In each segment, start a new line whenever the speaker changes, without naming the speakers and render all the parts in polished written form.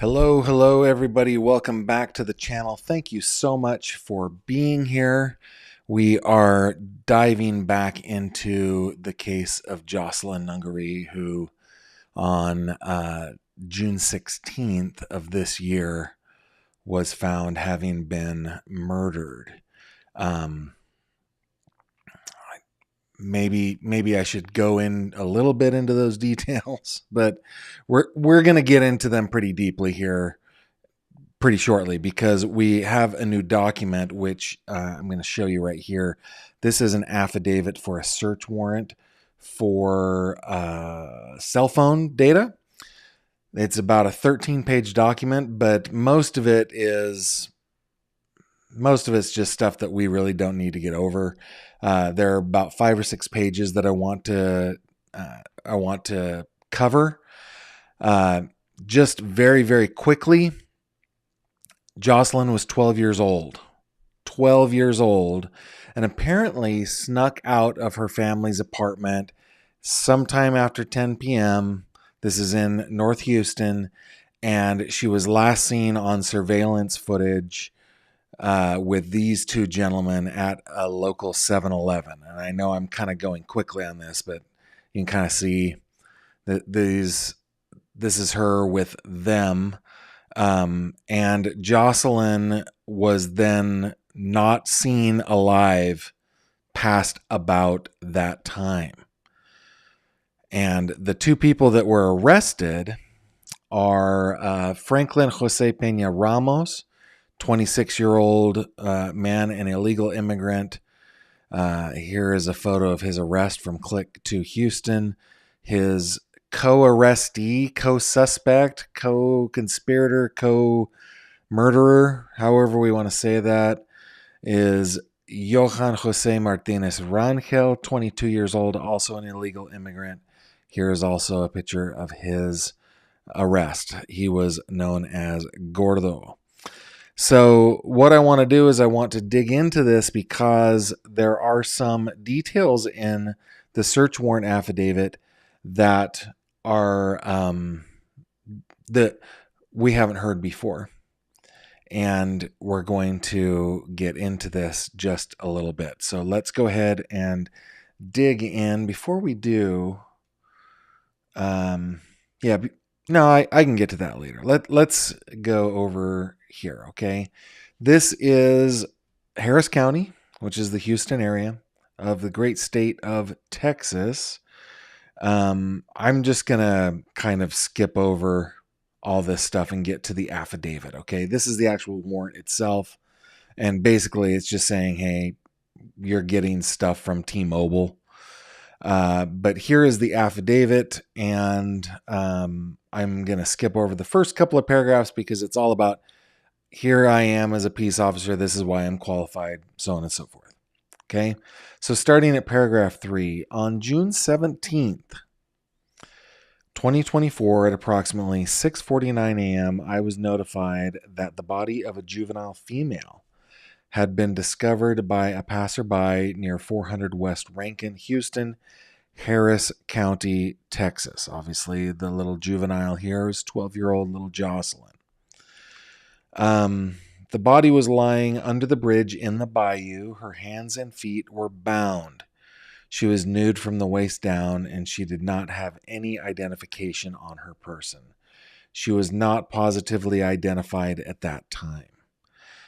Hello, everybody. Welcome back to the channel. Thank you so much for being here. We are diving back into the case of Jocelyn Nungaray, who on June 16th of this year was found having been murdered. Maybe I should go in a little bit into those details, but we're going to get into them pretty deeply here pretty shortly because we have a new document which I'm going to show you right here. This is an affidavit for a search warrant for cell phone data. It's about a 13-page document, but most of it's just stuff that we really don't need to get over. There are about 5 or 6 pages that I want to cover. Just very, very quickly, Jocelyn was 12 years old. 12 years old, and apparently snuck out of her family's apartment sometime after 10 p.m. This is in North Houston, and she was last seen on surveillance footage with these two gentlemen at a local 7-Eleven. And I know I'm kind of going quickly on this, but you can kind of see that this is her with them. And Jocelyn was then not seen alive past about that time. And the two people that were arrested are Franklin Jose Peña Ramos, 26-year-old man, an illegal immigrant. Here is a photo of his arrest from Click to Houston. His co-arrestee, co-suspect, co-conspirator, co-murderer, however we want to say that, is Johan Jose Martinez Rangel, 22 years old, also an illegal immigrant. Here is also a picture of his arrest. He was known as Gordo. So what I want to do is I want to dig into this because there are some details in the search warrant affidavit that are that we haven't heard before. And we're going to get into this just a little bit. So let's go ahead and dig in. Before we do, I can get to that later. Let's go over here, okay? This is Harris County, which is the Houston area of the great state of Texas. I'm just going to kind of skip over all this stuff and get to the affidavit, okay? This is the actual warrant itself. And basically, it's just saying, hey, you're getting stuff from T-Mobile. But here is the affidavit, and I'm going to skip over the first couple of paragraphs because it's all about, here I am as a peace officer, this is why I'm qualified, so on and so forth. Okay, so starting at paragraph 3, on June 17th, 2024 at approximately 6:49 a.m., I was notified that the body of a juvenile female had been discovered by a passerby near 400 West Rankin, Houston, Harris County, Texas. Obviously, the little juvenile here is 12-year-old little Jocelyn. The body was lying under the bridge in the bayou. Her hands and feet were bound. She was nude from the waist down, and she did not have any identification on her person. She was not positively identified at that time.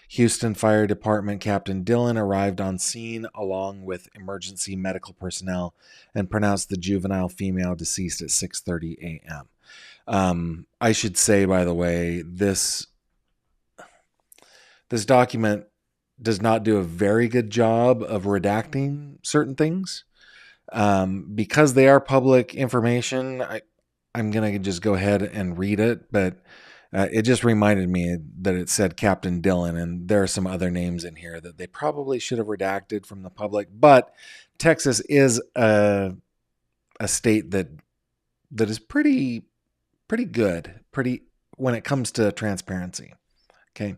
Houston Fire Department Captain Dillon arrived on scene along with emergency medical personnel and pronounced the juvenile female deceased at 6:30 a.m. I should say, by the way, this document does not do a very good job of redacting certain things. Because they are public information, I'm going to just go ahead and read it, but it just reminded me that it said Captain Dillon, and there are some other names in here that they probably should have redacted from the public, but Texas is a state that is pretty good, when it comes to transparency. Okay.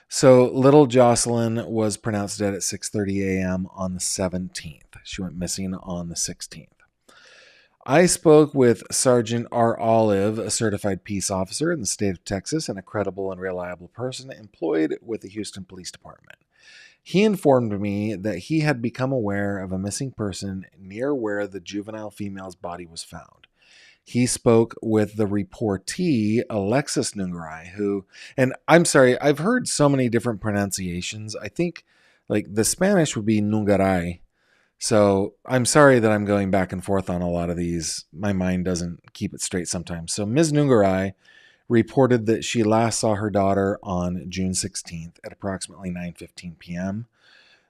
So little Jocelyn was pronounced dead at 6:30 a.m. on the 17th. She went missing on the 16th. I spoke with Sergeant R. Olive, a certified peace officer in the state of Texas and a credible and reliable person employed with the Houston Police Department. He informed me that he had become aware of a missing person near where the juvenile female's body was found. He spoke with the reportee, Alexis Nungaray, who, and I'm sorry, I've heard so many different pronunciations. I think like the Spanish would be Nungaray. So I'm sorry that I'm going back and forth on a lot of these. My mind doesn't keep it straight sometimes. So Ms. Nungaray reported that she last saw her daughter on June 16th at approximately 9:15 p.m.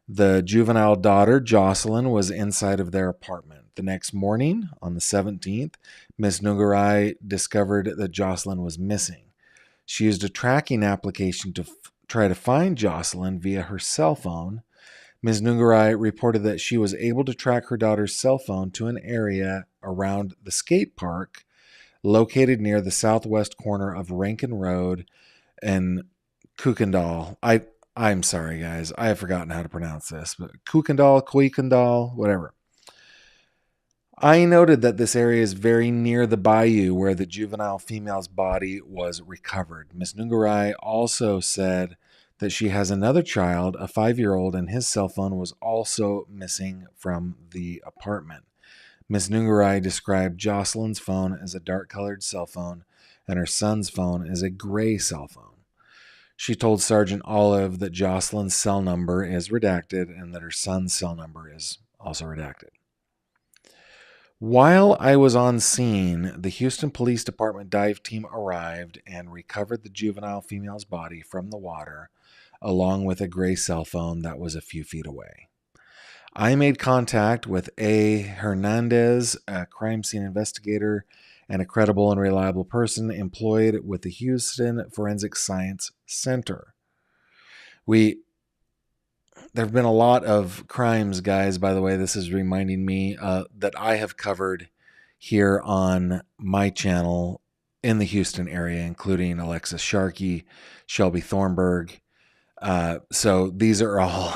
The juvenile daughter, Jocelyn, was inside of their apartment. The next morning, on the 17th, Ms. Nungaray discovered that Jocelyn was missing. She used a tracking application to try to find Jocelyn via her cell phone. Ms. Nungaray reported that she was able to track her daughter's cell phone to an area around the skate park located near the southwest corner of Rankin Road and Kukendall. I'm sorry, guys. I have forgotten how to pronounce this, but Kuykendall, whatever. I noted that this area is very near the bayou where the juvenile female's body was recovered. Ms. Nungaray also said that she has another child, a 5-year-old, and his cell phone was also missing from the apartment. Ms. Nungaray described Jocelyn's phone as a dark-colored cell phone and her son's phone as a gray cell phone. She told Sergeant Olive that Jocelyn's cell number is redacted and that her son's cell number is also redacted. While I was on scene, the Houston Police Department dive team arrived and recovered the juvenile female's body from the water, along with a gray cell phone that was a few feet away. I made contact with A. Hernandez, a crime scene investigator and a credible and reliable person employed with the Houston Forensic Science Center. There have been a lot of crimes, guys, by the way. This is reminding me that I have covered here on my channel in the Houston area, including Alexis Sharkey, Shelby Thornburg. So these are all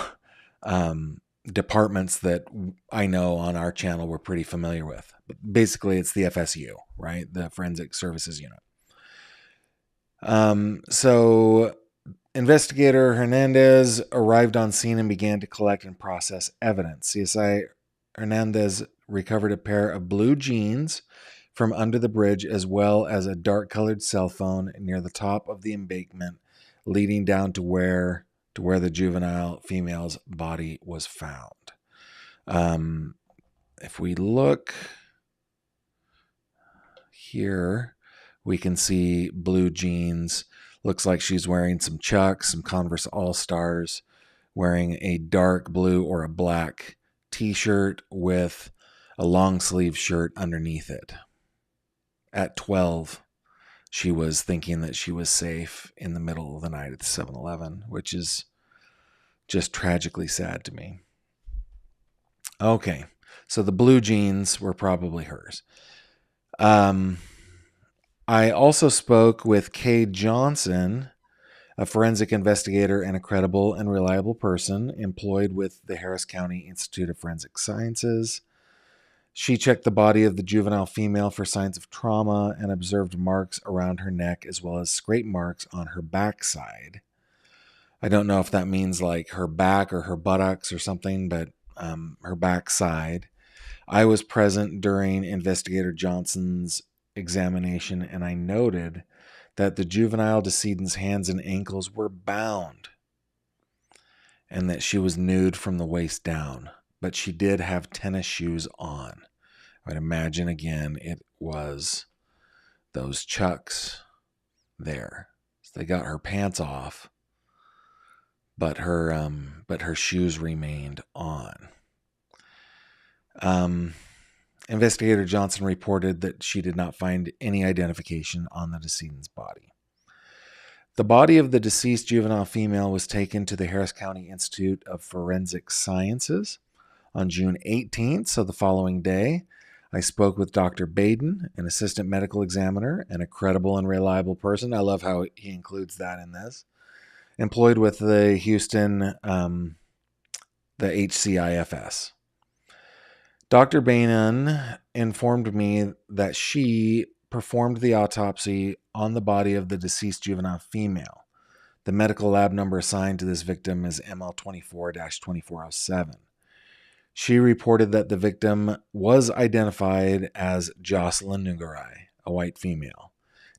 departments that I know on our channel we're pretty familiar with. But basically, it's the FSU, right? The Forensic Services Unit. So investigator Hernandez arrived on scene and began to collect and process evidence. CSI Hernandez recovered a pair of blue jeans from under the bridge, as well as a dark-colored cell phone near the top of the embankment, leading down to where the juvenile female's body was found. If we look here, we can see blue jeans. Looks like she's wearing some Chucks, some Converse All-Stars, wearing a dark blue or a black t-shirt with a long sleeve shirt underneath it. At 12, she was thinking that she was safe in the middle of the night at the 7-Eleven, which is just tragically sad to me. Okay, so the blue jeans were probably hers. I also spoke with Kay Johnson, a forensic investigator and a credible and reliable person employed with the Harris County Institute of Forensic Sciences. She checked the body of the juvenile female for signs of trauma and observed marks around her neck as well as scrape marks on her backside. I don't know if that means like her back or her buttocks or something, but her backside. I was present during Investigator Johnson's examination, and I noted that the juvenile decedent's hands and ankles were bound and that she was nude from the waist down, but she did have tennis shoes on. I would imagine, again, it was those Chucks there. So they got her pants off, but her shoes remained on. Investigator Johnson reported that she did not find any identification on the decedent's body. The body of the deceased juvenile female was taken to the Harris County Institute of Forensic Sciences on June 18th, so the following day. I spoke with Dr. Baden, an assistant medical examiner and a credible and reliable person. I love how he includes that in this. Employed with the Houston, the HCIFS. Dr. Baden informed me that she performed the autopsy on the body of the deceased juvenile female. The medical lab number assigned to this victim is ML24-2407. She reported that the victim was identified as Jocelyn Nungarai, a white female.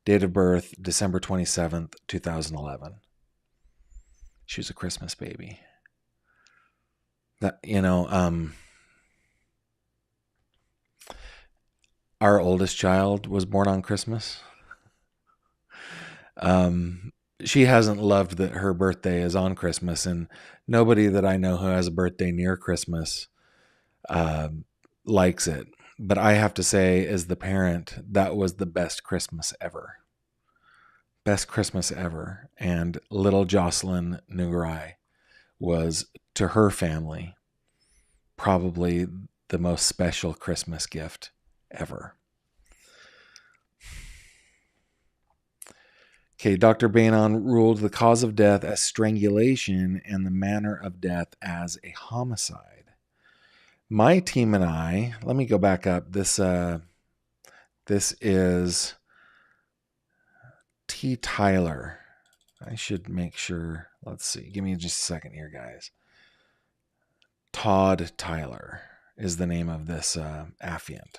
Date of birth, December 27th, 2011. She was a Christmas baby. That, our oldest child was born on Christmas. She hasn't loved that her birthday is on Christmas, and nobody that I know who has a birthday near Christmas likes it. But I have to say, as the parent, that was the best Christmas ever. Best Christmas ever. And little Jocelyn Nungarai was, to her family, probably the most special Christmas gift ever. Okay, Dr. Bainon ruled the cause of death as strangulation and the manner of death as a homicide. My team and I, let me go back up. This is T. Tyler. I should make sure. Let's see. Give me just a second here, guys. Todd Tyler is the name of this affiant.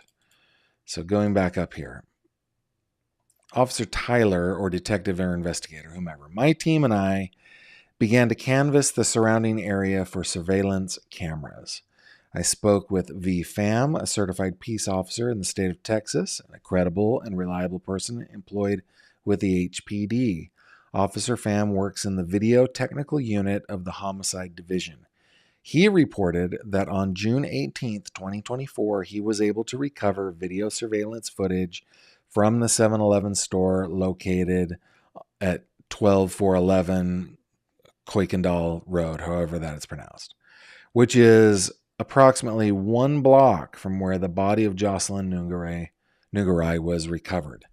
So going back up here. Officer Tyler, or detective or investigator, whomever. My team and I began to canvass the surrounding area for surveillance cameras. I spoke with V. Pham, a certified peace officer in the state of Texas, and a credible and reliable person employed with the HPD. Officer Pham works in the video technical unit of the homicide division. He reported that on June 18th, 2024, he was able to recover video surveillance footage from the 7-Eleven store located at 12411 Kuykendall Road, however that is pronounced, which is approximately 1 block from where the body of Jocelyn Nungarai was recovered.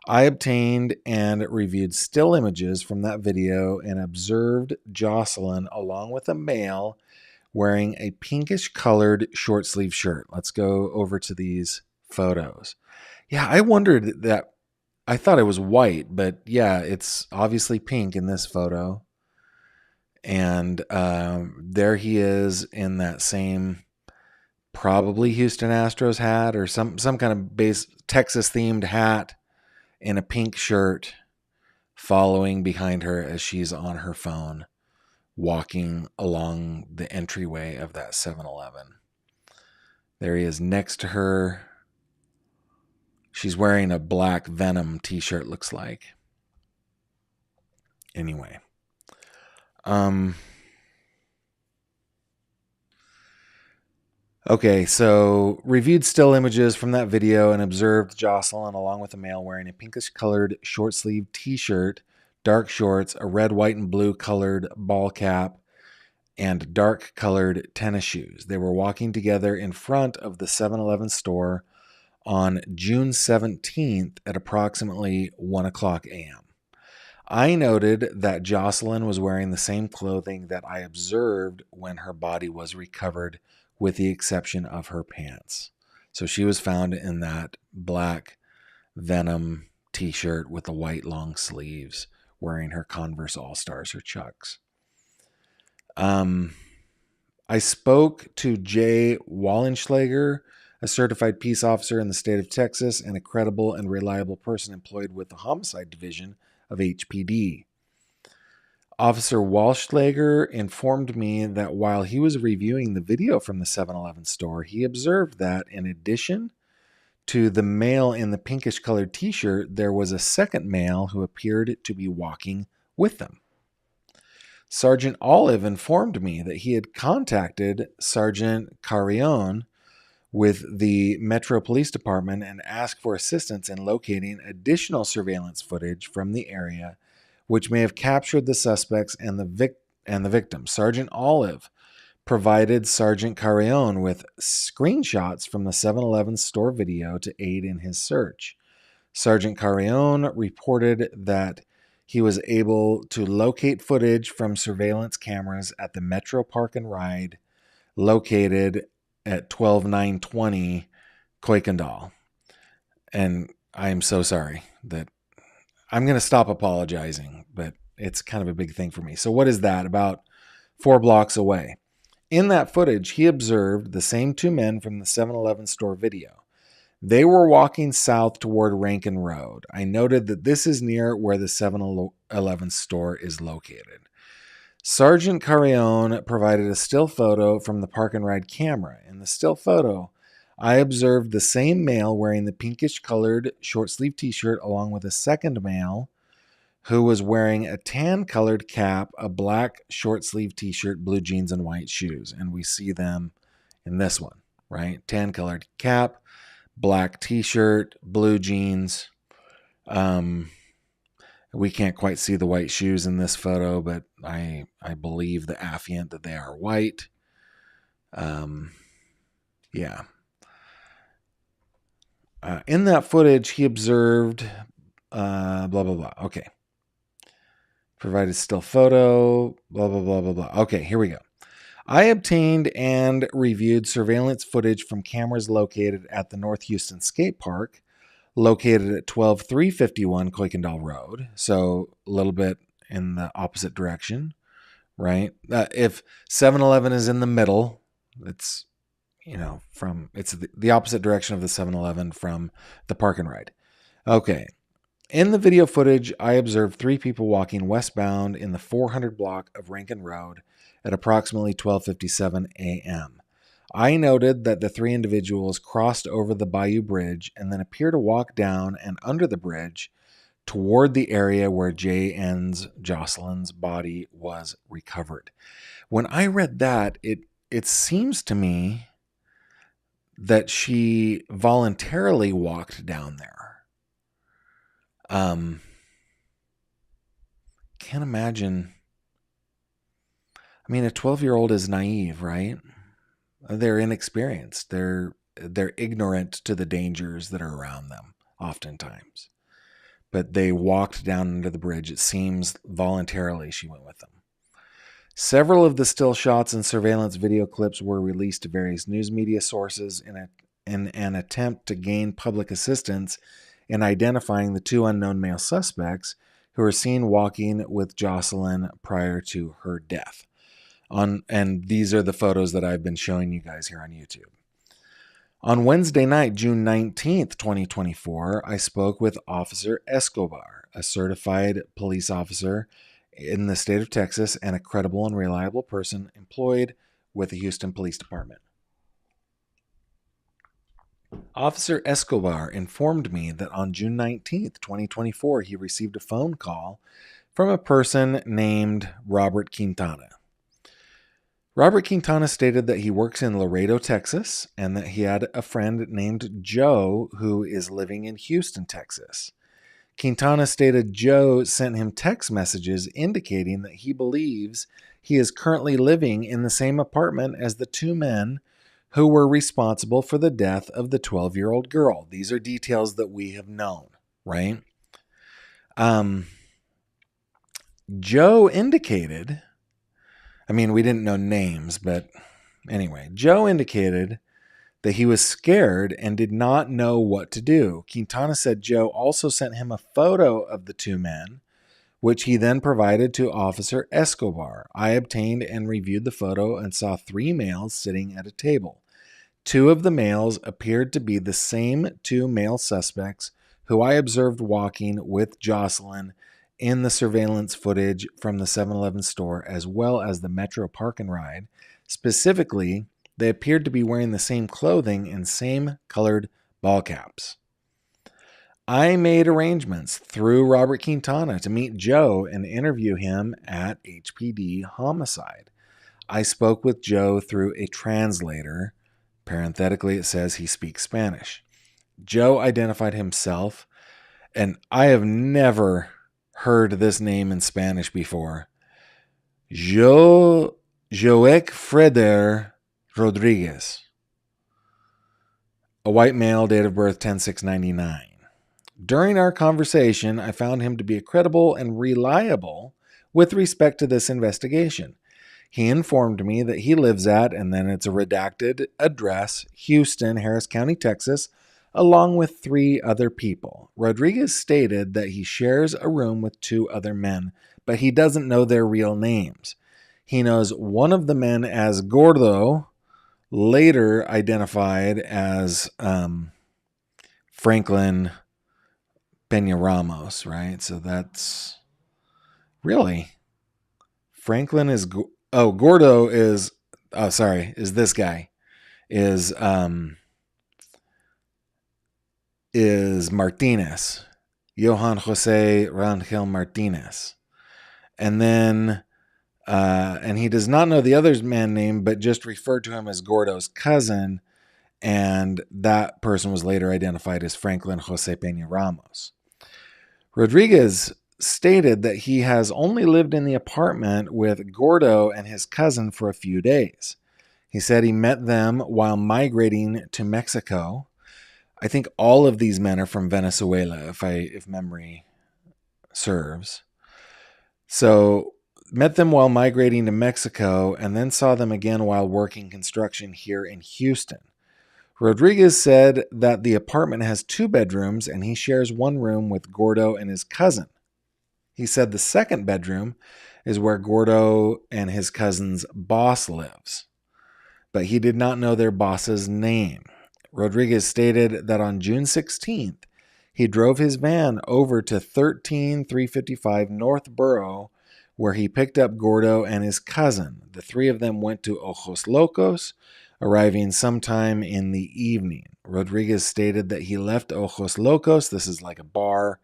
I obtained and reviewed still images from that video and observed Jocelyn along with a male wearing a pinkish colored short sleeve shirt. Let's go over to these photos. Yeah, I wondered that. I thought it was white, but yeah, it's obviously pink in this photo. And there he is in that same, probably Houston Astros hat or some kind of base Texas themed hat in a pink shirt, following behind her as she's on her phone, walking along the entryway of that 7-Eleven. There he is next to her. She's wearing a black Venom t-shirt, looks like. Anyway. Okay, so reviewed still images from that video and observed Jocelyn along with a male wearing a pinkish colored short sleeve t-shirt, dark shorts, a red, white, and blue colored ball cap, and dark colored tennis shoes. They were walking together in front of the 7-Eleven store on June 17th at approximately 1 o'clock a.m. I noted that Jocelyn was wearing the same clothing that I observed when her body was recovered, with the exception of her pants. So she was found in that black Venom t-shirt with the white long sleeves, wearing her Converse All-Stars, her Chucks. I spoke to Jay Wallenschlager, a certified peace officer in the state of Texas and a credible and reliable person employed with the homicide division of HPD. Officer Wallenschlager informed me that while he was reviewing the video from the 7-Eleven store, he observed that in addition to the male in the pinkish colored t-shirt, there was a second male who appeared to be walking with them. Sergeant Olive informed me that he had contacted Sergeant Carrion with the Metro Police Department and asked for assistance in locating additional surveillance footage from the area which may have captured the suspects and the victim. Sergeant Olive provided Sergeant Carrion with screenshots from the 7-Eleven store video to aid in his search. Sergeant Carrion reported that he was able to locate footage from surveillance cameras at the Metro Park and Ride located at 12920 Kuykendall. And I am so sorry that I'm going to stop apologizing, but it's kind of a big thing for me. So what is that? About 4 blocks away. In that footage, he observed the same 2 men from the 7-Eleven store video. They were walking south toward Rankin Road. I noted that this is near where the 7-Eleven store is located. Sergeant Carrion provided a still photo from the park and ride camera. In the still photo, I observed the same male wearing the pinkish colored short sleeve t-shirt along with a second male who was wearing a tan colored cap, a black short sleeve t-shirt, blue jeans, and white shoes. And we see them in this one, right? Tan colored cap, black t-shirt, blue jeans. We can't quite see the white shoes in this photo, but I believe the affiant that they are white. Yeah. In that footage, he observed blah, blah, blah. Okay. Provided still photo, blah, blah, blah, blah, blah. Okay, here we go. I obtained and reviewed surveillance footage from cameras located at the North Houston Skate Park, located at 12351 Kuykendall Road. So a little bit in the opposite direction, right? If 7-Eleven is in the middle, it's, it's the opposite direction of the 7-Eleven from the park and ride. Okay. In the video footage, I observed 3 people walking westbound in the 400 block of Rankin Road at approximately 12:57 a.m. I noted that the 3 individuals crossed over the Bayou Bridge and then appear to walk down and under the bridge toward the area where Jocelyn's body was recovered. When I read that, it seems to me that she voluntarily walked down there. Can't imagine. I mean, a 12-year-old is naive, right? They're inexperienced. They're ignorant to the dangers that are around them, oftentimes. But they walked down under the bridge. It seems voluntarily she went with them. Several of the still shots and surveillance video clips were released to various news media sources in an attempt to gain public assistance in identifying the 2 unknown male suspects who were seen walking with Jocelyn prior to her death. And these are the photos that I've been showing you guys here on YouTube. On Wednesday night, June 19th, 2024, I spoke with Officer Escobar, a certified police officer in the state of Texas and a credible and reliable person employed with the Houston Police Department. Officer Escobar informed me that on June 19th, 2024, he received a phone call from a person named Robert Quintana. Robert Quintana stated that he works in Laredo, Texas, and that he had a friend named Joe who is living in Houston, Texas. Quintana stated Joe sent him text messages indicating that he believes he is currently living in the same apartment as the 2 men who were responsible for the death of the 12-year-old girl. These are details that we have known, right? Joe indicated, we didn't know names, but anyway, Joe indicated that he was scared and did not know what to do. Quintana said Joe also sent him a photo of the 2 men, which he then provided to Officer Escobar. I obtained and reviewed the photo and saw 3 males sitting at a table. 2 of the males appeared to be the same 2 male suspects who I observed walking with Jocelyn in the surveillance footage from the 7-Eleven store, as well as the Metro Park and Ride. Specifically, they appeared to be wearing the same clothing and same colored ball caps. I made arrangements through Robert Quintana to meet Joe and interview him at HPD Homicide. I spoke with Joe through a translator. Parenthetically, it says he speaks Spanish. Joe identified himself, and I have never heard this name in Spanish before. Joek Freder Rodriguez. A white male, date of birth 10/6/99. During our conversation, I found him to be credible and reliable with respect to this investigation. He informed me that he lives at, and then it's a redacted address, Houston, Harris County, Texas, along with 3 other people. Rodriguez stated that he shares a room with 2 other men, but he doesn't know their real names. He knows one of the men as Gordo, later identified as Franklin Peña Ramos, right? So that's really Franklin is Gordo is is this guy is Martinez, Johan Jose Rangel Martinez, and then and he does not know the other man's name, but just referred to him as Gordo's cousin, and that person was later identified as Franklin Jose Peña Ramos. Rodriguez stated that he has only lived in the apartment with Gordo and his cousin for a few days. He said he met them while migrating to Mexico. I think all of these men are from Venezuela, if memory serves. So, met them while migrating to Mexico and then saw them again while working construction here in Houston. Rodriguez said that the apartment has 2 bedrooms and he shares one room with Gordo and his cousin. He said the second bedroom is where Gordo and his cousin's boss lives, but he did not know their boss's name. Rodriguez stated that on June 16th, he drove his van over to 13355 North Borough, where he picked up Gordo and his cousin. The 3 of them went to Ojos Locos, arriving sometime in the evening. Rodriguez stated that he left Ojos Locos, this is like a bar,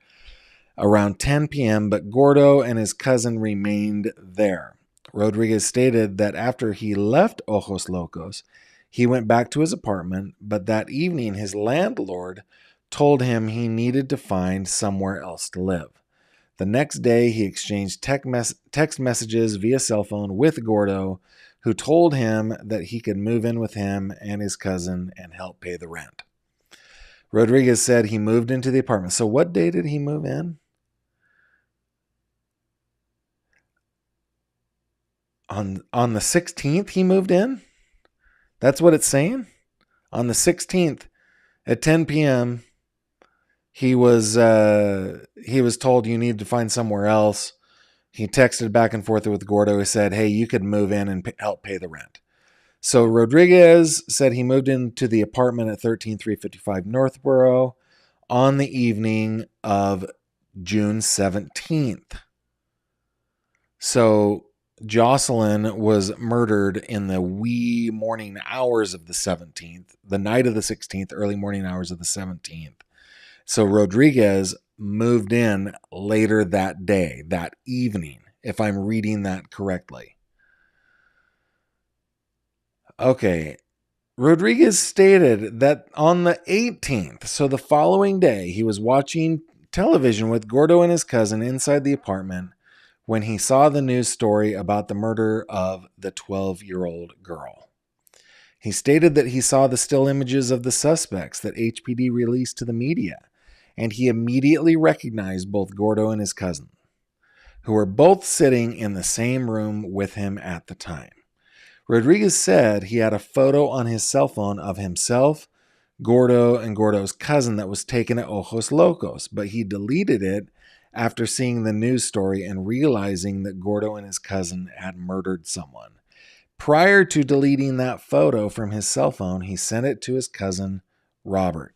around 10 p.m., but Gordo and his cousin remained there. Rodriguez stated that after he left Ojos Locos, he went back to his apartment, but that evening his landlord told him he needed to find somewhere else to live. The next day, he exchanged text messages via cell phone with Gordo, who told him that he could move in with him and his cousin and help pay the rent. Rodriguez said he moved into the apartment. So what day did he move in? On the 16th he moved in? That's what it's saying? On the 16th at 10 p.m., he was told you need to find somewhere else. He texted back and forth with Gordo. He said, hey, you could move in and help pay the rent. So Rodriguez said he moved into the apartment at 13355 Northborough on the evening of June 17th. So Jocelyn was murdered in the wee morning hours of the 17th, the night of the 16th, early morning hours of the 17th. So Rodriguez moved in later that day, that evening, if I'm reading that correctly. Okay. Rodriguez stated that on the 18th, so the following day, he was watching television with Gordo and his cousin inside the apartment when he saw the news story about the murder of the 12-year-old girl. He stated that he saw the still images of the suspects that HPD released to the media, and he immediately recognized both Gordo and his cousin, who were both sitting in the same room with him at the time. Rodriguez said he had a photo on his cell phone of himself, Gordo, and Gordo's cousin that was taken at Ojos Locos, but he deleted it after seeing the news story and realizing that Gordo and his cousin had murdered someone. Prior to deleting that photo from his cell phone, he sent it to his cousin, Robert.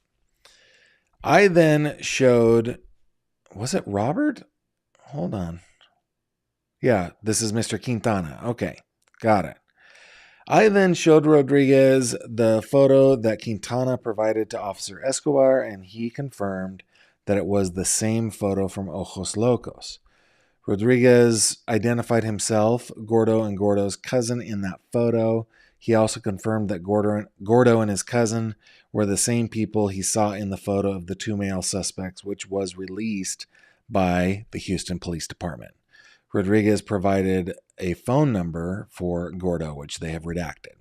I then showed, was it Robert? Hold on. Yeah, this is Mr. Quintana. Okay, got it. I then showed Rodriguez the photo that Quintana provided to Officer Escobar, and he confirmed that it was the same photo from Ojos Locos. Rodriguez identified himself, Gordo, and Gordo's cousin in that photo. He also confirmed that Gordo and his cousin were the same people he saw in the photo of the 2 male suspects, which was released by the Houston Police Department. Rodriguez provided a phone number for Gordo, which they have redacted.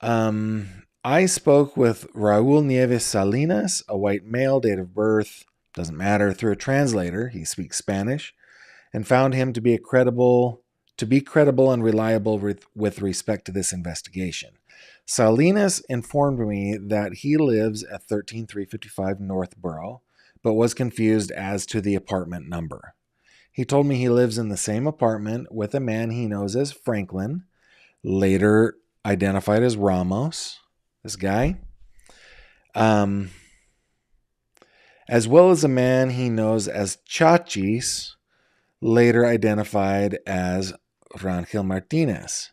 I spoke with Raul Nieves Salinas, a white male, date of birth, doesn't matter, through a translator. He speaks Spanish, and found him to be a credible to be credible and reliable with respect to this investigation. Salinas informed me that he lives at 13355 Northborough, but was confused as to the apartment number. He told me he lives in the same apartment with a man he knows as Franklin, later identified as Ramos, this guy, as well as a man he knows as Chachis, later identified as Rangel Martinez.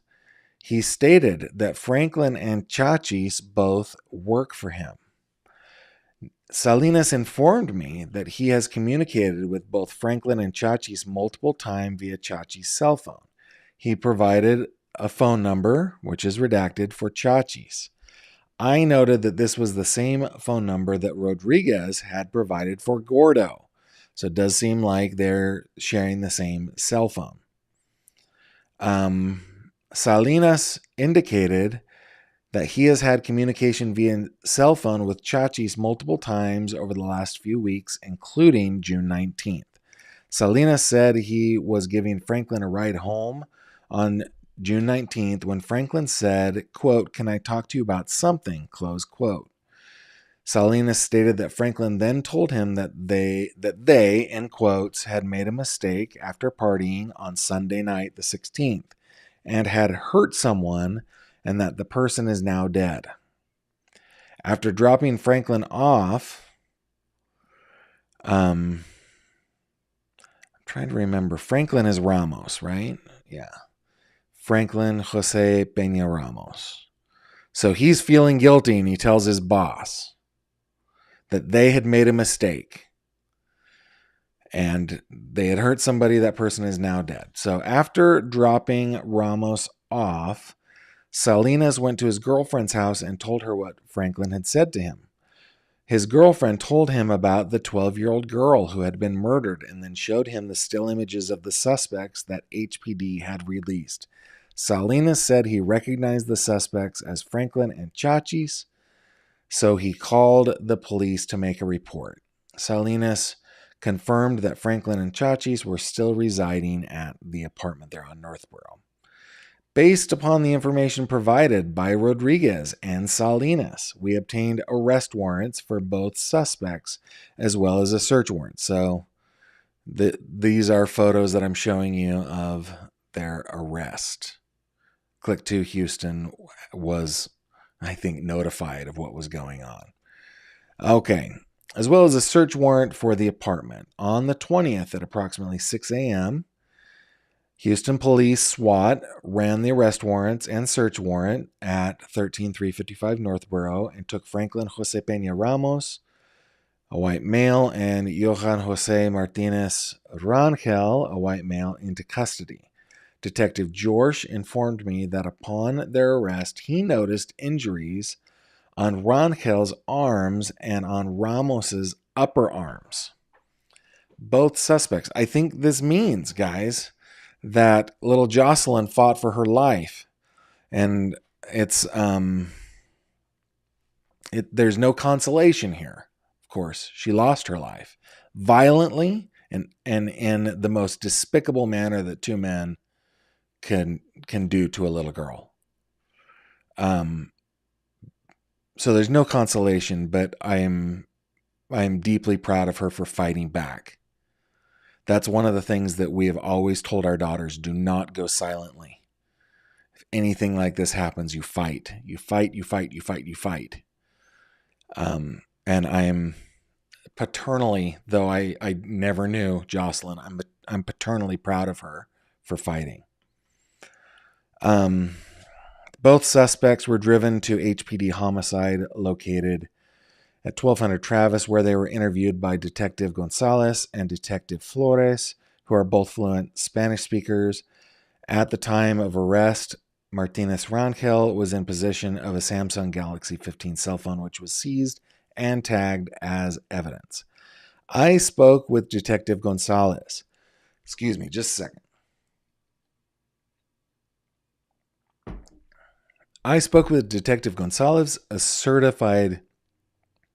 He stated that Franklin and Chachis both work for him. Salinas informed me that he has communicated with both Franklin and Chachis multiple times via Chachis' cell phone. He provided a phone number, which is redacted, for Chachis. I noted that this was the same phone number that Rodriguez had provided for Gordo. So it does seem like they're sharing the same cell phone. Salinas indicated that he has had communication via cell phone with Chachis multiple times over the last few weeks, including June 19th. Salinas said he was giving Franklin a ride home on June 19th when Franklin said, quote, "Can I talk to you about something?" close quote. Salinas stated that Franklin then told him that they, in quotes, had made a mistake after partying on Sunday night the 16th and had hurt someone, and that the person is now dead. After dropping Franklin off, I'm trying to remember. Franklin is Ramos, right? Yeah. Franklin Jose Peña Ramos. So he's feeling guilty, and he tells his boss that they had made a mistake and they had hurt somebody. That person is now dead. So after dropping Ramos off, Salinas went to his girlfriend's house and told her what Franklin had said to him. His girlfriend told him about the 12-year-old girl who had been murdered and then showed him the still images of the suspects that HPD had released. Salinas said he recognized the suspects as Franklin and Chachis, so he called the police to make a report. Salinas confirmed that Franklin and Chachis were still residing at the apartment there on Northborough. Based upon the information provided by Rodriguez and Salinas, we obtained arrest warrants for both suspects as well as a search warrant. So these are photos that I'm showing you of their arrest. Click 2 Houston was, I think, notified of what was going on. Okay, as well as a search warrant for the apartment. On the 20th at approximately 6 a.m., Houston Police SWAT ran the arrest warrants and search warrant at 13355 Northborough and took Franklin Jose Peña Ramos, a white male, and Johan Jose Martinez Rangel, a white male, into custody. Detective George informed me that upon their arrest, he noticed injuries on Rangel's arms and on Ramos's upper arms. Both suspects. I think this means, guys, that little Jocelyn fought for her life, and it's there's no consolation here. Of course, she lost her life violently and in the most despicable manner that two men can do to a little girl. So there's no consolation, but I am deeply proud of her for fighting back. That's one of the things that we have always told our daughters: do not go silently. If anything like this happens, you fight. You fight, you fight, you fight, you fight. And I am paternally, though I never knew Jocelyn, I'm paternally proud of her for fighting. Both suspects were driven to HPD homicide located at 1200 Travis, where they were interviewed by Detective Gonzalez and Detective Flores, who are both fluent Spanish speakers. At the time of arrest, Martinez Rangel was in possession of a Samsung Galaxy 15 cell phone, which was seized and tagged as evidence. I spoke with Detective Gonzalez. Excuse me, just a second. I spoke with Detective Gonzalez, a certified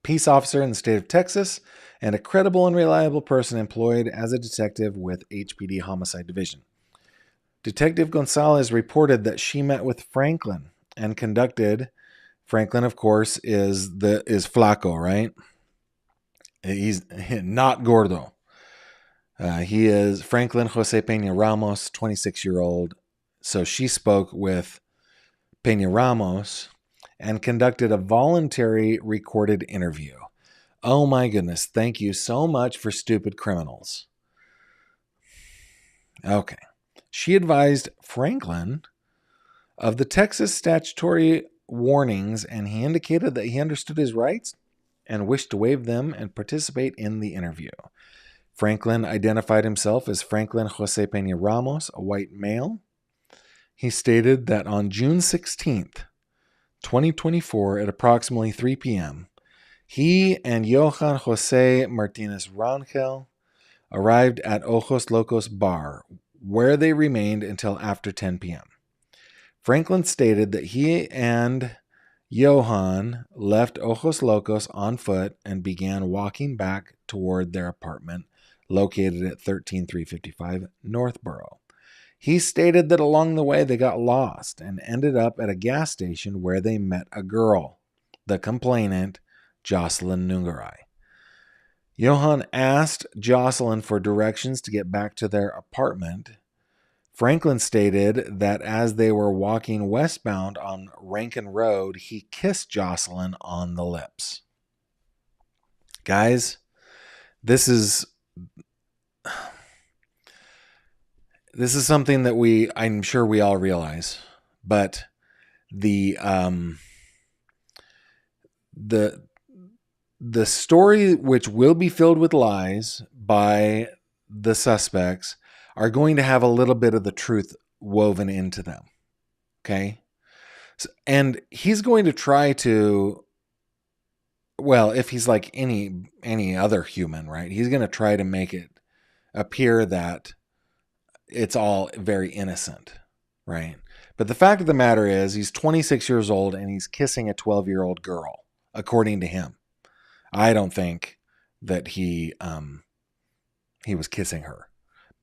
peace officer in the state of Texas, and a credible and reliable person employed as a detective with HPD Homicide Division. Detective Gonzalez reported that she met with Franklin and conducted. Franklin, of course, is Flaco, right? He's not Gordo. He is Franklin Jose Peña Ramos, 26-year-old. So she spoke with Peña Ramos and conducted a voluntary recorded interview. Oh my goodness. Thank you so much for stupid criminals. Okay. She advised Franklin of the Texas statutory warnings, and he indicated that he understood his rights and wished to waive them and participate in the interview. Franklin identified himself as Franklin Jose Peña Ramos, a white male. He stated that on June 16th, 2024, at approximately 3 p.m., he and Johan Jose Martinez Rangel arrived at Ojos Locos Bar, where they remained until after 10 p.m. Franklin stated that he and Johan left Ojos Locos on foot and began walking back toward their apartment located at 13355 Northborough. He stated that along the way they got lost and ended up at a gas station where they met a girl, the complainant, Jocelyn Nungaray. Johan asked Jocelyn for directions to get back to their apartment. Franklin stated that as they were walking westbound on Rankin Road, he kissed Jocelyn on the lips. Guys, this is something that I'm sure we all realize, but the story, which will be filled with lies by the suspects, are going to have a little bit of the truth woven into them. Okay? And he's going to try to, well, if he's like any other human, right? He's going to try to make it appear that it's all very innocent, right? But the fact of the matter is, he's 26 years old and he's kissing a 12-year-old girl, according to him. I don't think that he was kissing her.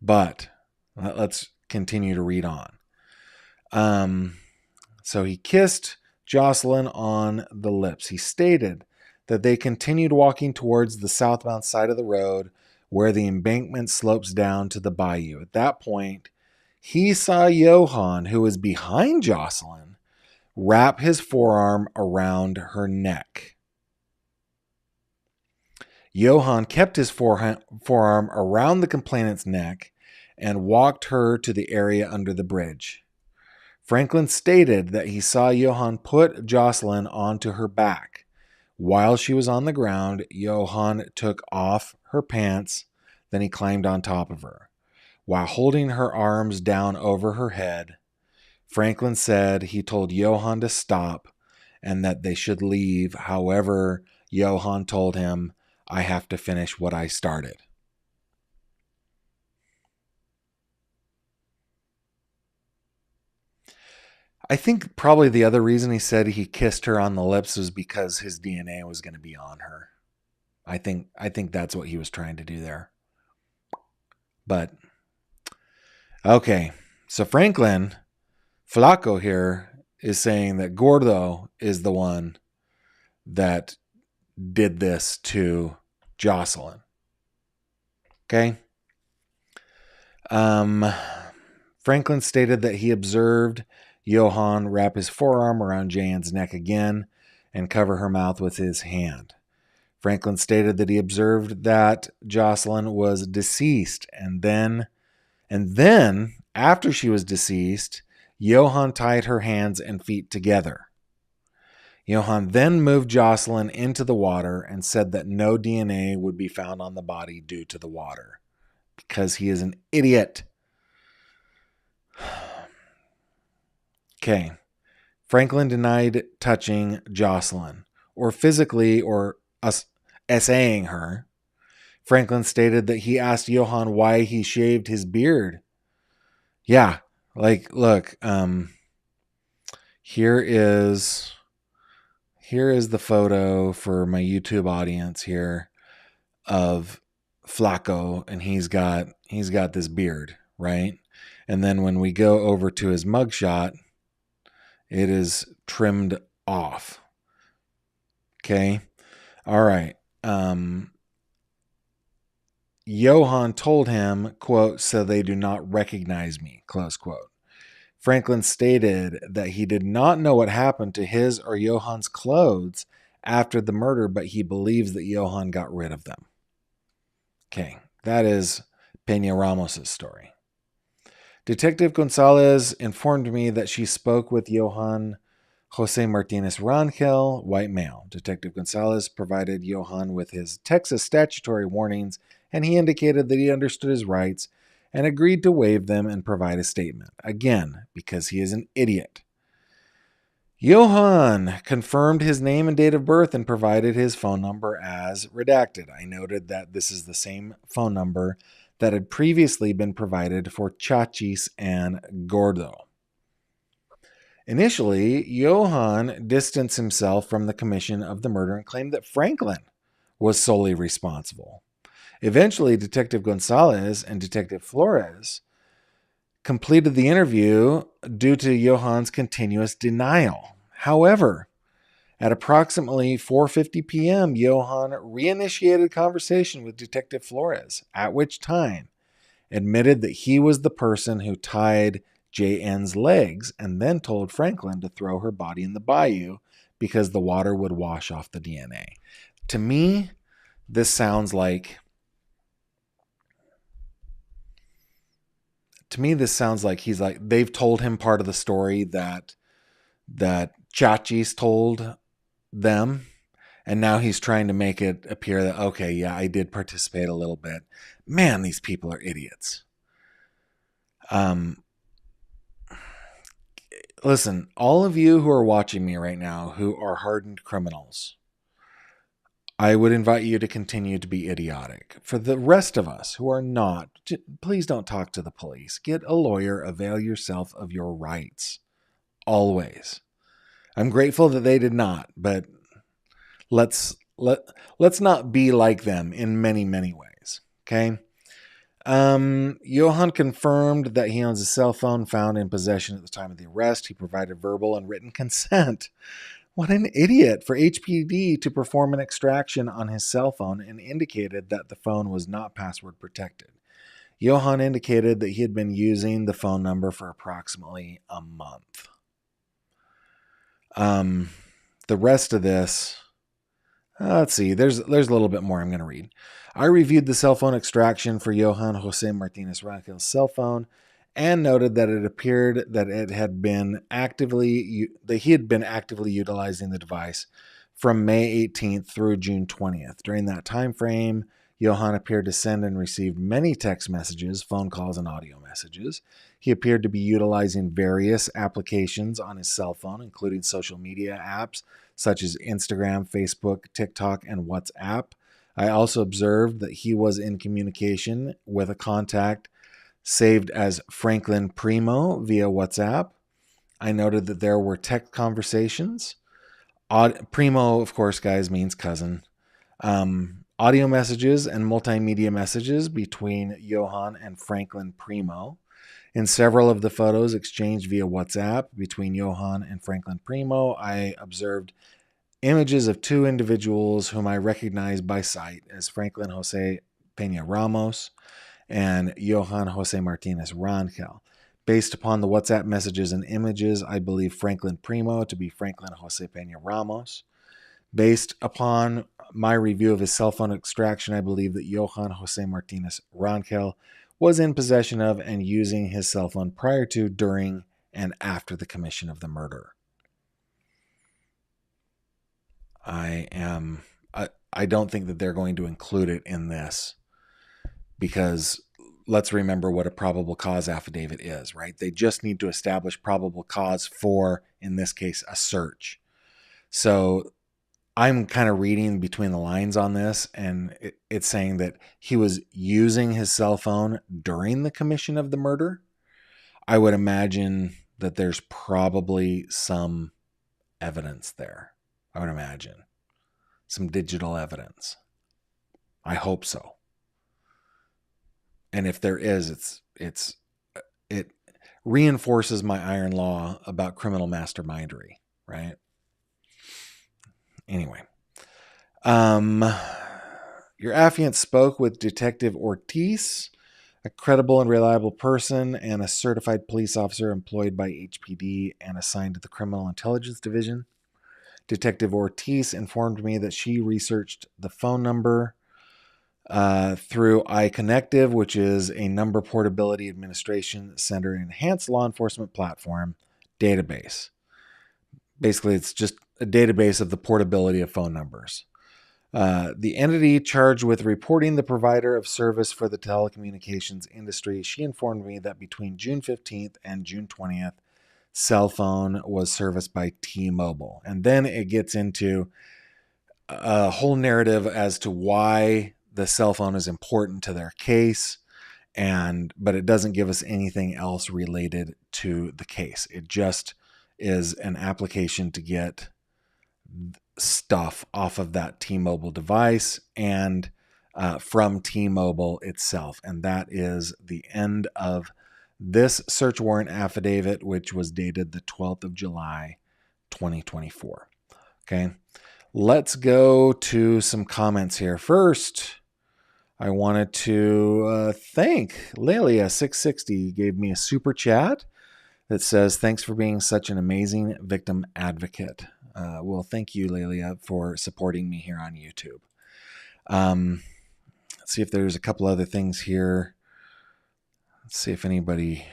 But let's continue to read on. So he kissed Jocelyn on the lips. He stated that they continued walking towards the southbound side of the road where the embankment slopes down to the bayou. At that point, he saw Johan, who was behind Jocelyn, wrap his forearm around her neck. Johan kept his forearm around the complainant's neck and walked her to the area under the bridge. Franklin stated that he saw Johan put Jocelyn onto her back. While she was on the ground, Johan took off her pants, then he climbed on top of her. While holding her arms down over her head, Franklin said he told Johan to stop and that they should leave. However, Johan told him, "I have to finish what I started." I think probably the other reason he said he kissed her on the lips was because his DNA was going to be on her. I think that's what he was trying to do there. But okay, so Franklin Flaco here is saying that Gordo is the one that did this to Jocelyn. Okay. Franklin stated that he observed Johan wrap his forearm around Jan's neck again and cover her mouth with his hand. Franklin stated that he observed that Jocelyn was deceased, and then after she was deceased, Johan tied her hands and feet together. Johan then moved Jocelyn into the water and said that no DNA would be found on the body due to the water, because he is an idiot. Okay. Franklin denied touching Jocelyn or physically or essaying her. Franklin stated that he asked Johan why he shaved his beard. Yeah, like, look, here is the photo for my YouTube audience here of Flaco, and he's got this beard, right? And then when we go over to his mugshot, it is trimmed off. Okay. All right. Johann told him, quote, so they do not recognize me, close quote. Franklin stated that he did not know what happened to his or Johann's clothes after the murder, but he believes that Johann got rid of them. Okay, that is Peña Ramos's story. Detective Gonzalez informed me that she spoke with Johann Jose Martinez Rangel, white male. Detective Gonzalez provided Johann with his Texas statutory warnings, and he indicated that he understood his rights and agreed to waive them and provide a statement. Again, because he is an idiot. Johann confirmed his name and date of birth and provided his phone number as redacted. I noted that this is the same phone number that had previously been provided for Chachis and Gordo. Initially, Johann distanced himself from the commission of the murder and claimed that Franklin was solely responsible. Eventually, Detective Gonzalez and Detective Flores completed the interview due to Johann's continuous denial. However, at approximately 4:50 p.m., Johann reinitiated conversation with Detective Flores, at which time admitted that he was the person who tied JN's legs and then told Franklin to throw her body in the bayou because the water would wash off the DNA. To me, this sounds like he's like, they've told him part of the story that Chachis told them, and now he's trying to make it appear that, okay, yeah, I did participate a little bit. Man, these people are idiots. Listen, all of you who are watching me right now who are hardened criminals, I would invite you to continue to be idiotic. For the rest of us who are not, please don't talk to the police. Get a lawyer. Avail yourself of your rights. Always. I'm grateful that they did not, but let's not be like them in many, many ways. Okay. Johann confirmed that he owns a cell phone found in possession at the time of the arrest. He provided verbal and written consent. What an idiot, for HPD to perform an extraction on his cell phone, and indicated that the phone was not password protected. Johann indicated that he had been using the phone number for approximately a month. The rest of this, let's see, there's a little bit more I'm going to read. I reviewed the cell phone extraction for Johann Jose Martinez Rangel's cell phone and noted that it appeared that he had been actively utilizing the device from May 18th through June 20th. During that time frame, Johann appeared to send and receive many text messages, phone calls, and audio messages. He appeared to be utilizing various applications on his cell phone, including social media apps such as Instagram, Facebook, TikTok, and WhatsApp. I also observed that he was in communication with a contact saved as Franklin Primo via WhatsApp. I noted that there were text conversations. Primo, of course, guys, means cousin. Audio messages and multimedia messages between Johann and Franklin Primo. In several of the photos exchanged via WhatsApp between Johann and Franklin Primo, I observed images of two individuals whom I recognized by sight as Franklin Jose Peña Ramos and Johann Jose Martinez Rangel. Based upon the WhatsApp messages and images, I believe Franklin Primo to be Franklin Jose Peña Ramos. Based upon my review of his cell phone extraction, I believe that Johann Jose Martinez Rangel was in possession of and using his cell phone prior to, during, and after the commission of the murder. I don't think that they're going to include it in this because let's remember what a probable cause affidavit is, right? They just need to establish probable cause for, in this case, a search. So I'm kind of reading between the lines on this, and it's saying that he was using his cell phone during the commission of the murder. I would imagine that there's probably some evidence there. I would imagine some digital evidence. I hope so. And if there is, it's it reinforces my iron law about criminal mastermindery, right? Anyway, your affiant spoke with Detective Ortiz, a credible and reliable person and a certified police officer employed by HPD and assigned to the Criminal Intelligence Division. Detective Ortiz informed me that she researched the phone number through iConnective, which is a number portability administration center enhanced law enforcement platform database. Basically, it's just a database of the portability of phone numbers. The entity charged with reporting the provider of service for the telecommunications industry, she informed me that between June 15th and June 20th, cell phone was serviced by T-Mobile. And then it gets into a whole narrative as to why the cell phone is important to their case, but it doesn't give us anything else related to the case. It just is an application to get stuff off of that T-Mobile device and from T-Mobile itself. And that is the end of this search warrant affidavit, which was dated the 12th of July, 2024. Okay, let's go to some comments here. First, I wanted to thank Lelia660, gave me a super chat that says, thanks for being such an amazing victim advocate. Well, thank you, Lelia, for supporting me here on YouTube. Let's see if there's a couple other things here. Let's see if anybody...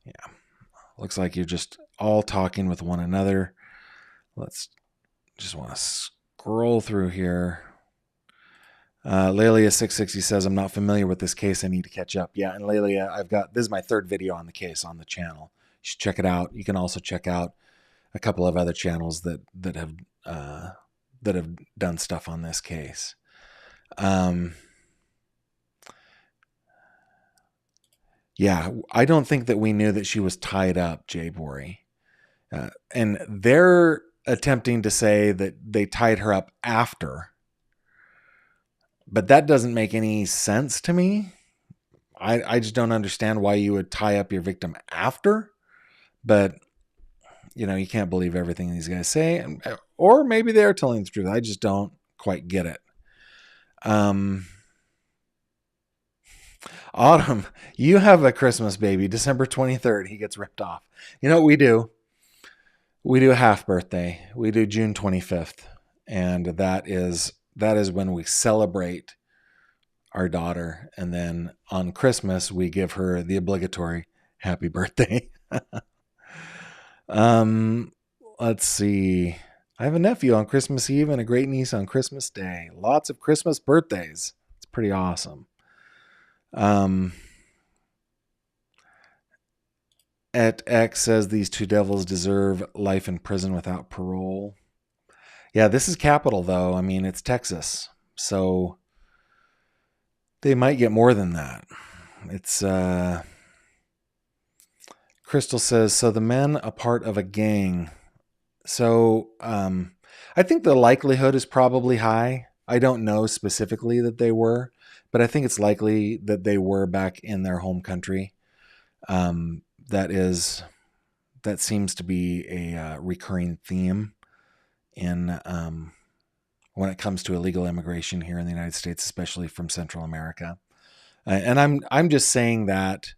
Yeah, looks like you're just all talking with one another. Let's just want to scroll through here. Lelia660 says, I'm not familiar with this case. I need to catch up. Yeah, and Lelia, this is my third video on the case on the channel. You should check it out. You can also check out a couple of other channels that have done stuff on this case. Yeah, I don't think that we knew that she was tied up, Jay Bori. And they're attempting to say that they tied her up after. But that doesn't make any sense to me. I just don't understand why you would tie up your victim after. But, you can't believe everything these guys say. Or maybe they're telling the truth. I just don't quite get it. Autumn, you have a Christmas baby. December 23rd, he gets ripped off. You know what we do? We do a half birthday. We do June 25th. And that is when we celebrate our daughter. And then on Christmas, we give her the obligatory happy birthday. Let's see. I have a nephew on Christmas Eve and a great niece on Christmas Day. Lots of Christmas birthdays. It's pretty awesome. At X says these two devils deserve life in prison without parole. Yeah, this is capital, though. I mean, it's Texas. So they might get more than that. It's, Crystal says, so the men a part of a gang. So I think the likelihood is probably high. I don't know specifically that they were, but I think it's likely that they were back in their home country. That seems to be a recurring theme in when it comes to illegal immigration here in the United States, especially from Central America. And I'm just saying that,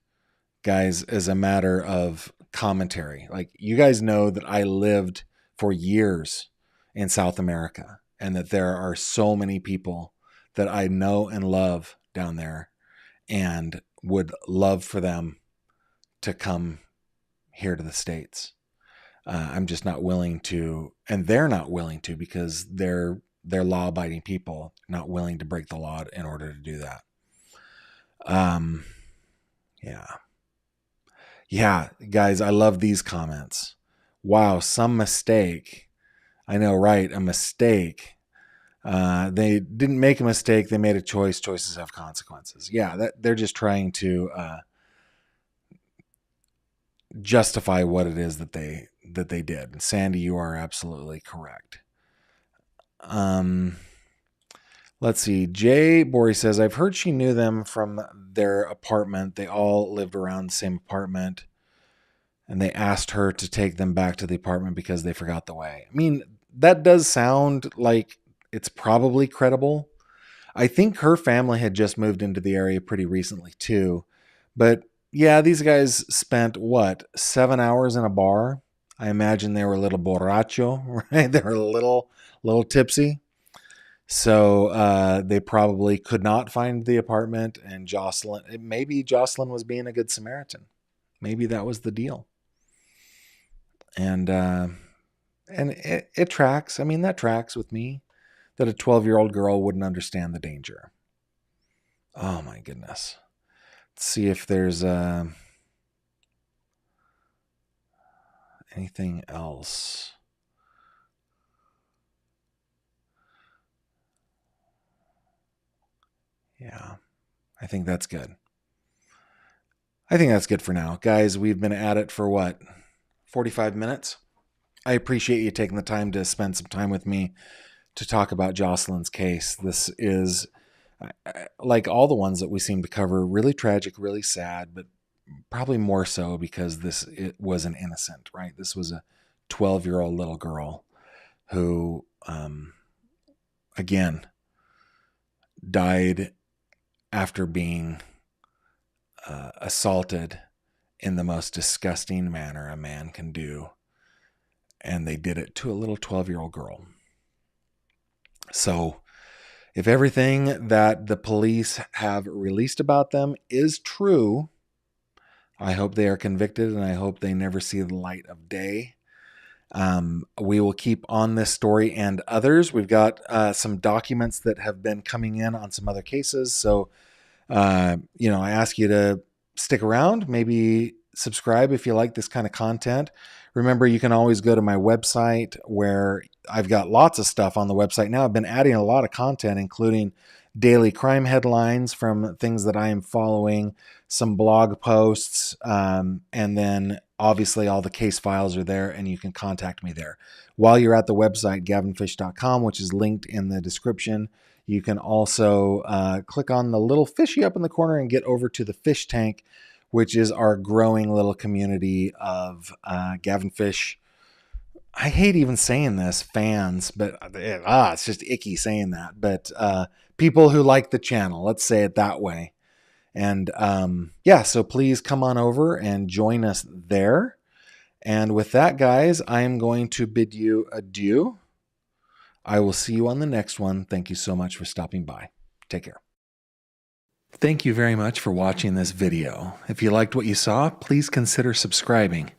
guys, as a matter of commentary. Like, you guys know that I lived for years in South America, and that there are so many people that I know and love down there, and would love for them to come here to the States. I'm just not willing to, and they're not willing to, because they're law-abiding people, not willing to break the law in order to do that. Yeah, guys, I love these comments. Wow, some mistake. I know, right? A mistake. They didn't make a mistake. They made a choice. Choices have consequences. Yeah, they're just trying to justify what it is that they did. And Sandy, you are absolutely correct. Let's see. Jay Bori says, I've heard she knew them from their apartment. They all lived around the same apartment. And they asked her to take them back to the apartment because they forgot the way. I mean, that does sound like it's probably credible. I think her family had just moved into the area pretty recently too. But yeah, these guys spent what, 7 hours in a bar? I imagine they were a little borracho, right? They were a little tipsy. So they probably could not find the apartment, and maybe Jocelyn was being a good Samaritan. Maybe that was the deal. And it tracks. I mean, that tracks with me that a 12-year-old girl wouldn't understand the danger. Oh my goodness. Let's see if there's anything else. Yeah, I think that's good. I think that's good for now. Guys, we've been at it for what, 45 minutes? I appreciate you taking the time to spend some time with me to talk about Jocelyn's case. This is, like all the ones that we seem to cover, really tragic, really sad, but probably more so because it was an innocent, right? This was a 12-year-old little girl who, again, died after being assaulted in the most disgusting manner a man can do. And they did it to a little 12-year-old girl. So if everything that the police have released about them is true, I hope they are convicted, and I hope they never see the light of day. We will keep on this story and others. We've got some documents that have been coming in on some other cases. So, I ask you to stick around, maybe subscribe if you like this kind of content. Remember, you can always go to my website where I've got lots of stuff on the website now. I've been adding a lot of content, including daily crime headlines from things that I am following, some blog posts, and then obviously all the case files are there, and you can contact me there. While you're at the website, gavinfish.com, which is linked in the description, you can also click on the little fishy up in the corner and get over to the fish tank, which is our growing little community of Gavin Fish. I hate even saying this, fans, but it's just icky saying that. But people who like the channel, let's say it that way. And so please come on over and join us there. And with that, guys, I am going to bid you adieu. I will see you on the next one. Thank you so much for stopping by. Take care. Thank you very much for watching this video. If you liked what you saw, please consider subscribing.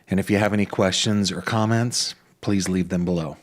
And if you have any questions or comments, please leave them below.